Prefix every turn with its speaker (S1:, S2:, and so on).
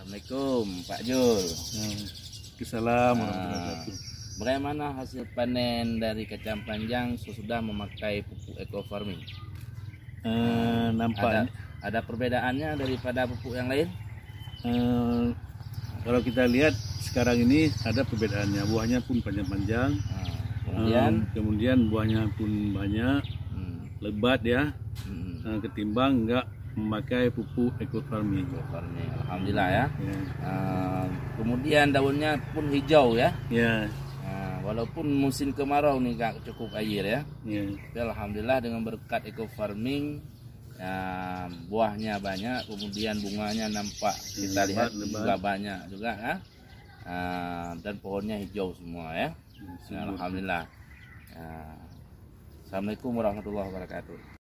S1: Assalamualaikum Pak Jul.
S2: Assalamualaikum warahmatullahi wabarakatuh.
S1: Bagaimana hasil panen dari kacang panjang sesudah memakai pupuk eco farming?
S2: Nampaknya
S1: Ada perbedaannya daripada pupuk yang lain?
S2: kalau kita lihat sekarang ini ada perbedaannya. Buahnya pun panjang-panjang. Kemudian buahnya pun banyak, lebat ya. Ketimbang enggak memakai pupuk eco farming.
S1: Alhamdulillah ya. Kemudian daunnya pun hijau ya.
S2: Ya.
S1: Walaupun musim kemarau nih Kak cukup air ya. Tapi alhamdulillah dengan berkat eco farming buahnya banyak, kemudian bunganya nampak kita lihat juga banyak juga ya. Dan pohonnya hijau semua ya. Alhamdulillah. Assalamualaikum warahmatullahi wabarakatuh.